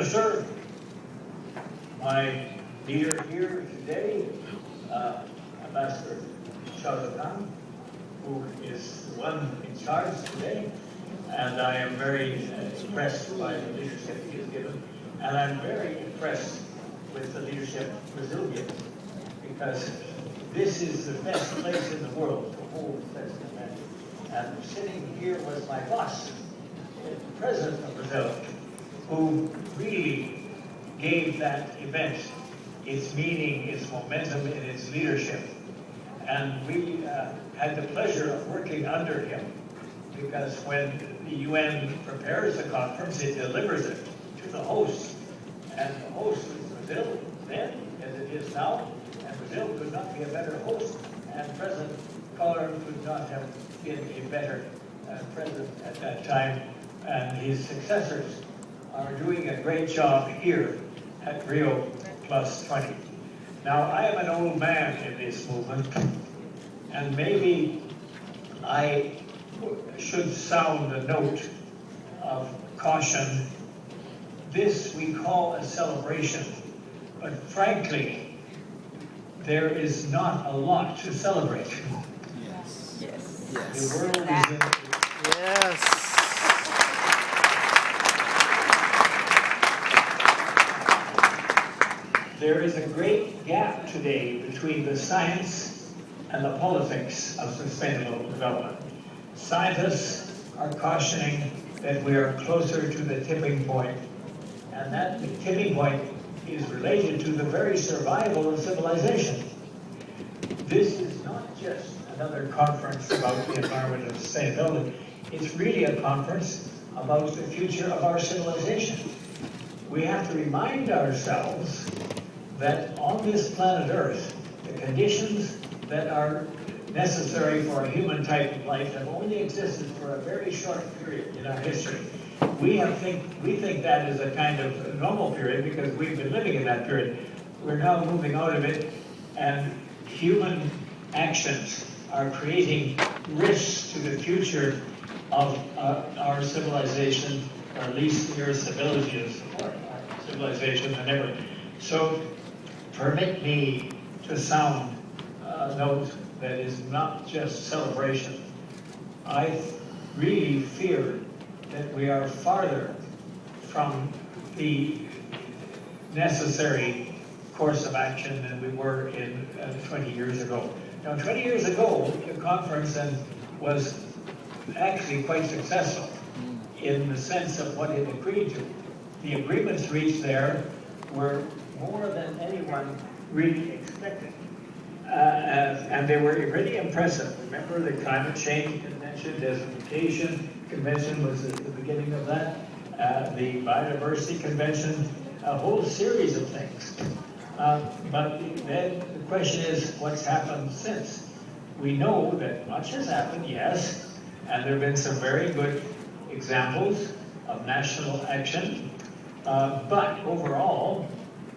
Minister, my leader here today, Ambassador Khan, who is the one in charge today, and I am very impressed by the leadership he has given, and I'm very impressed with the leadership Brazil gives, because this is the best place in the world to hold such an event. And sitting here was my boss, the President of Brazil, who really gave that event its meaning, its momentum, and its leadership. And we had the pleasure of working under him, because when the UN prepares a conference, it delivers it to the host. And the host was Brazil then, as it is now, and Brazil could not be a better host, and President Collor could not have been a better president at that time, and his successors are doing a great job here at Rio+20. Now, I am an old man in this movement, and maybe I should sound a note of caution. This we call a celebration, but frankly, there is not a lot to celebrate. Yes. Yes. Yes. The world is in... Yes. There is a great gap today between the science and the politics of sustainable development. Scientists are cautioning that we are closer to the tipping point, and that the tipping point is related to the very survival of civilization. This is not just another conference about the environment and sustainability. It's really a conference about the future of our civilization. We have to remind ourselves that on this planet Earth, the conditions that are necessary for a human type of life have only existed for a very short period in our history. We think that is a kind of normal period because we've been living in that period. We're now moving out of it, and human actions are creating risks to the future of our civilization, or at least the Earth's ability to support our civilization than ever. So permit me to sound a note that is not just celebration. I really fear that we are farther from the necessary course of action than we were in 20 years ago. Now, 20 years ago, the conference was actually quite successful in the sense of what it agreed to. The agreements reached there were more than anyone really expected. And they were really impressive. Remember the Climate Change Convention, Desertification Convention was at the beginning of that, the Biodiversity Convention, a whole series of things. But then the question is, what's happened since? We know that much has happened, yes, and there have been some very good examples of national action, but overall,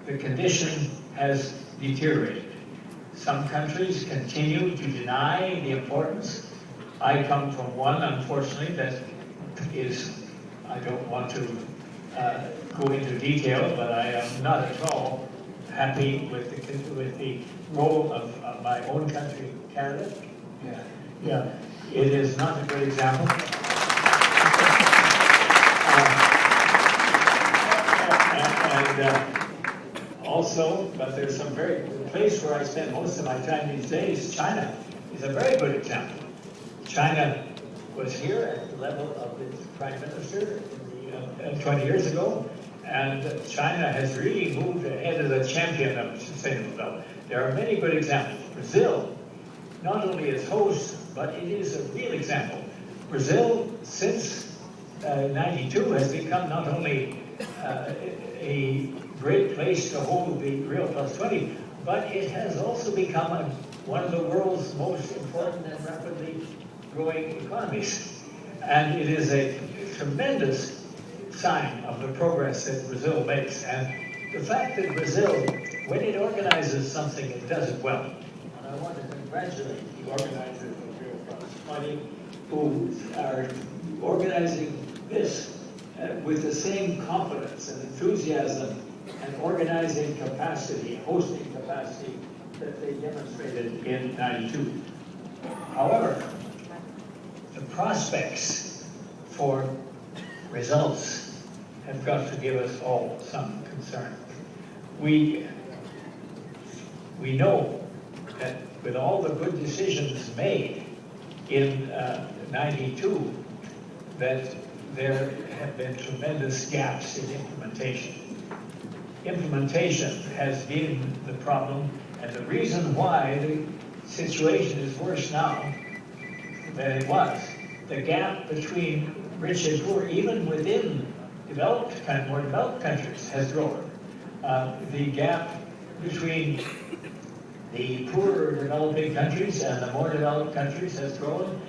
the condition has deteriorated. Some countries continue to deny the importance. I come from one, unfortunately, that is, I don't want to go into detail, but I am not at all happy with the role of my own country, Canada. Yeah, it is not a good example. Also, but there's some the place where I spend most of my time these days, China, is a very good example. China was here at the level of its prime minister 20 years ago, and China has really moved ahead as a champion of sustainable development. There are many good examples. Brazil, not only as host, but it is a real example. Brazil, since 92, has become not only a great place to hold the Rio+20, but it has also become one of the world's most important and rapidly growing economies. And it is a tremendous sign of the progress that Brazil makes. And the fact that Brazil, when it organizes something, it does it well. And I want to congratulate the organizers of Rio+20 who are organizing this with the same confidence and enthusiasm and organizing capacity, hosting capacity that they demonstrated in '92. However, the prospects for results have got to give us all some concern. We know that with all the good decisions made in '92, that there have been tremendous gaps in implementation. Implementation has been the problem, and the reason why the situation is worse now than it was. The gap between rich and poor, even within more developed countries, has grown. The gap between the poorer developing countries and the more developed countries has grown.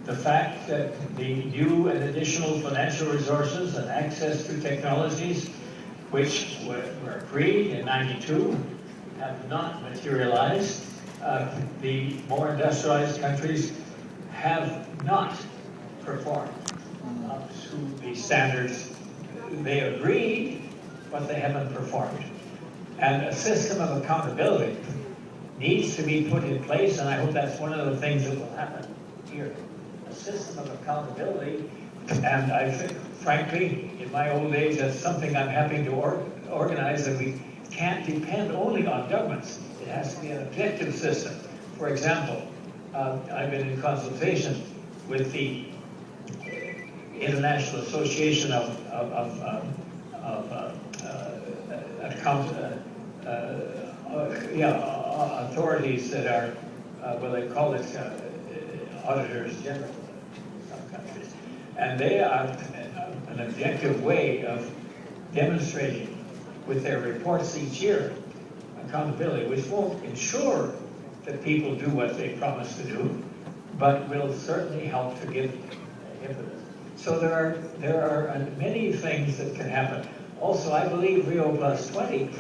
The fact that the new and additional financial resources and access to technologies which were agreed in '92 have not materialized. The more industrialized countries have not performed up to the standards they agreed, but they haven't performed. And a system of accountability needs to be put in place, and I hope that's one of the things that will happen here. A system of accountability, and I think, frankly, in my old age, that's something I'm happy to organize, that we can't depend only on governments. It has to be an objective system. For example, I've been in consultation with the International Association of authorities that are, they call it auditors general in some countries. And they are an objective way of demonstrating with their reports each year accountability, which won't ensure that people do what they promise to do, but will certainly help to give impetus. So there are many things that can happen. Also, I believe Rio+20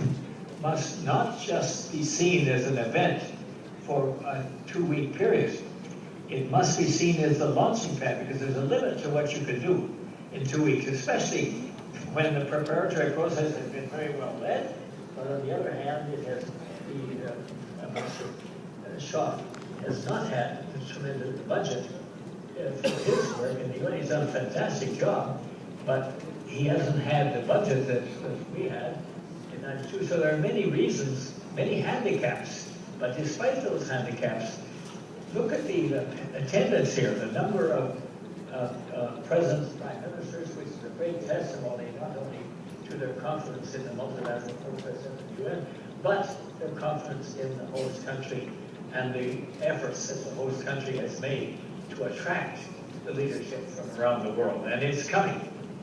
must not just be seen as an event for a 2-week period. It must be seen as the launching pad, because there's a limit to what you can do in 2 weeks, especially when the preparatory process has been very well led. But on the other hand, it has Master Shaw has not had the tremendous budget for his work in the UN. He's done a fantastic job, but he hasn't had the budget that we had in '92. So there are many reasons, many handicaps. But despite those handicaps, look at the attendance here, the number of presidents, prime ministers, which is a great testimony not only to their confidence in the multilateral process of the UN, but their confidence in the host country and the efforts that the host country has made to attract the leadership from around the world. And it's coming.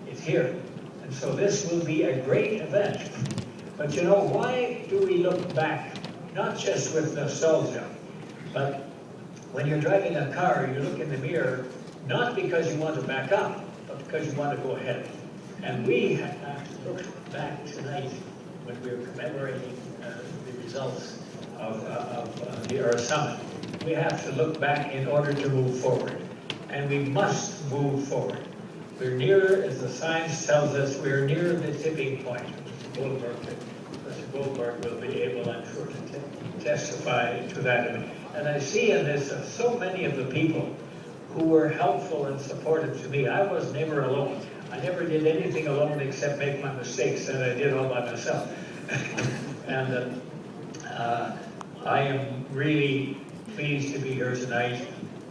It's here. And so this will be a great event. But you know, why do we look back, not just with nostalgia, but when you're driving a car, you look in the mirror, not because you want to back up, but because you want to go ahead. And we have to look back tonight when we're commemorating the results of the Earth Summit. We have to look back in order to move forward. And we must move forward. We're near, as the science tells us, we're near the tipping point. Mr. Goldberg will be able, I'm sure, to testify to that. And I see in this so many of the people who were helpful and supportive to me. I was never alone. I never did anything alone except make my mistakes that I did all by myself. And I am really pleased to be here tonight,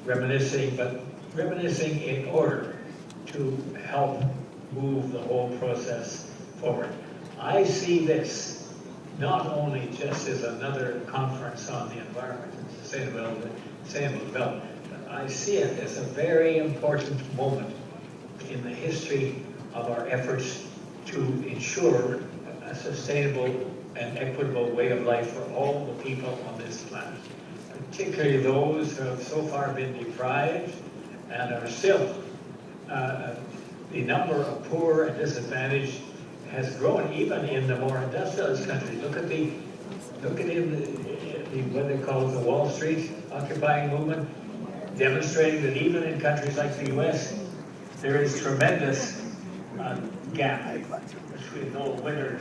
reminiscing in order to help move the whole process forward. I see this not only just as another conference on the environment and sustainable development, but I see it as a very important moment in the history of our efforts to ensure a sustainable and equitable way of life for all the people on this planet, particularly those who have so far been deprived and are still. The number of poor and disadvantaged has grown even in the more industrialized countries. Look at what they call the Wall Street occupying movement, demonstrating that even in countries like the US, there is tremendous gap between the winter